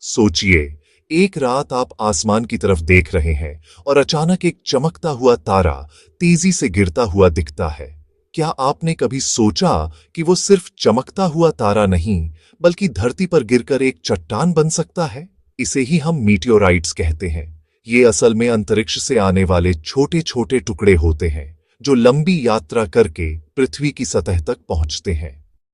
सोचिए, एक रात आप आसमान की तरफ देख रहे हैं और अचानक एक चमकता हुआ तारा तेजी से गिरता हुआ दिखता है। क्या आपने कभी सोचा कि वो सिर्फ चमकता हुआ तारा नहीं, बल्कि धरती पर गिरकर एक चट्टान बन सकता है? इसे ही हम मीटियोराइट्स कहते हैं। ये असल में अंतरिक्ष से आने वाले छोटे छोटे टुकड़े होते हैं, जो लंबी यात्रा करके पृथ्वी की सतह तक पहुंचते हैं।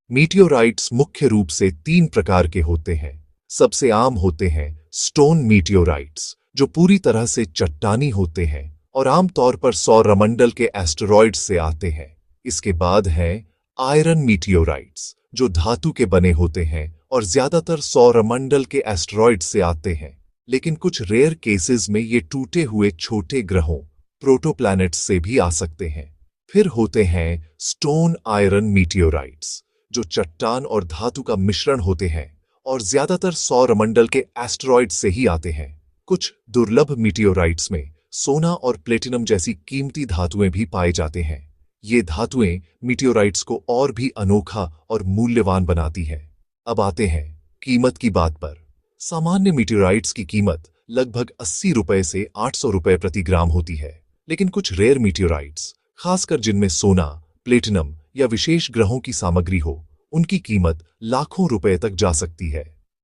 मीटियोराइट्स मुख्य रूप से 3 प्रकार के होते हैं। सबसे आम होते हैं स्टोन मीटियोराइट्स, जो पूरी तरह से चट्टानी होते हैं और आमतौर पर सौरमंडल के एस्टेरॉयड से आते हैं। इसके बाद हैं आयरन मीटियोराइट्स, जो धातु के बने होते हैं और ज्यादातर सौरमंडल के एस्टेरॉयड से आते हैं, लेकिन कुछ रेयर केसेस में ये टूटे हुए छोटे ग्रहों प्रोटोप्लैनेट्स से भी आ सकते हैं। फिर होते हैं स्टोन आयरन मीटियोराइट्स, जो चट्टान और धातु का मिश्रण होते हैं और ज्यादातर सौरमंडल के एस्टेरॉयड से ही आते हैं। कुछ दुर्लभ मीटियोराइट्स में सोना और प्लेटिनम जैसी कीमती धातुएं भी पाए जाते हैं। ये धातुएं मीटियोराइट्स को और भी अनोखा और मूल्यवान बनाती हैं। अब आते हैं कीमत की बात पर। सामान्य मीटियोराइट्स की कीमत लगभग 80 रुपए से 800 रुपए प्रति ग्राम होती है, लेकिन कुछ रेयर मीटियोराइट्स, खासकर जिनमें सोना, प्लेटिनम या विशेष ग्रहों की सामग्री हो, उनकी कीमत लाखों रुपए तक जा सकती है।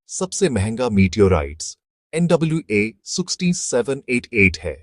सबसे महंगा मीटियोराइट्स NWA 6788 है।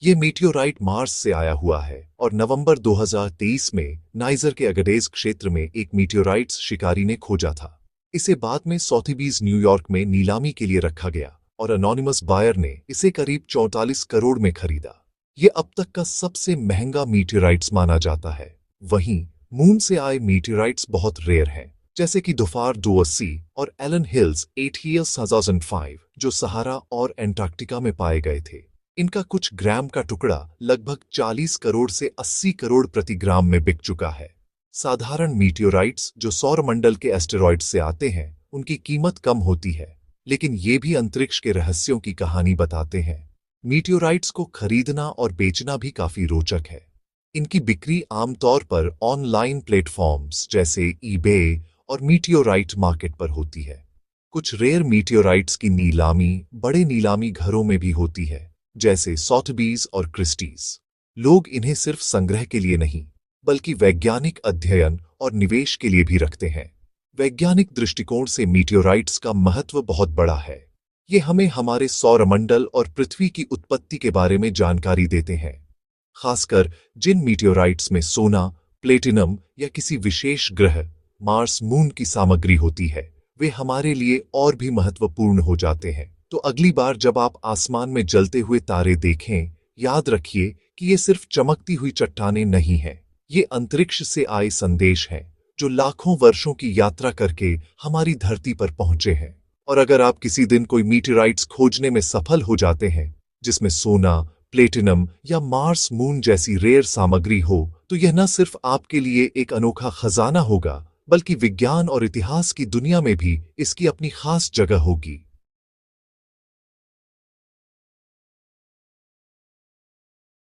ये मीटियोराइट मार्स से आया हुआ है और नवंबर 2023 में नाइजर के अगडेज क्षेत्र में एक मीटियोराइट्स शिकारी ने खोजा था। इसे बाद में सोथीबीज न्यूयॉर्क में नीलामी के लिए रखा गया और अनोनिमस बायर ने इसे करीब 44 करोड़ में खरीदा। ये अब तक का सबसे महंगा मीटियोराइट्स माना जाता है। वहीं मून से आए मीटियोराइट्स बहुत रेयर हैं, जैसे कि दुफार 280 और एलन हिल्स 8005, जो सहारा और एंटार्क्टिका में पाए गए थे। इनका कुछ ग्राम का टुकड़ा लगभग 40 करोड़ से 80 करोड़ प्रति ग्राम में बिक चुका है। साधारण मीटियोराइट्स जो सौरमंडल के एस्टेरॉयड से आते हैं, उनकी कीमत कम होती है, लेकिन ये भी अंतरिक्ष के रहस्यों की कहानी बताते हैं। मीटियोराइट्स को खरीदना और बेचना भी काफी रोचक है। इनकी बिक्री आमतौर पर ऑनलाइन प्लेटफॉर्म्स जैसे ईबे और मीटियोराइट मार्केट पर होती है। कुछ रेयर मीटियोराइट्स की नीलामी बड़े नीलामी घरों में भी होती है, जैसे सॉथबीज और क्रिस्टीज। लोग इन्हें सिर्फ संग्रह के लिए नहीं, बल्कि वैज्ञानिक अध्ययन और निवेश के लिए भी रखते हैं। वैज्ञानिक दृष्टिकोण से मीटियोराइट्स का महत्व बहुत बड़ा है। ये हमें हमारे सौरमंडल और पृथ्वी की उत्पत्ति के बारे में जानकारी देते हैं। खासकर जिन मीटियोराइट्स में सोना, प्लेटिनम या किसी विशेष ग्रह मार्स मून की सामग्री होती है, वे हमारे लिए और भी महत्वपूर्ण हो जाते हैं। तो अगली बार जब आप आसमान में जलते हुए तारे देखें, याद रखिए कि ये सिर्फ चमकती हुई चट्टानें नहीं हैं। ये अंतरिक्ष से आए संदेश हैं, जो लाखों वर्षों की यात्रा करके हमारी धरती पर पहुंचे हैं। और अगर आप किसी दिन कोई मीटियोराइट्स खोजने में सफल हो जाते हैं, जिसमें सोना, प्लेटिनम या मार्स मून जैसी रेयर सामग्री हो, तो यह न सिर्फ आपके लिए एक अनोखा खजाना होगा, बल्कि विज्ञान और इतिहास की दुनिया में भी इसकी अपनी खास जगह होगी।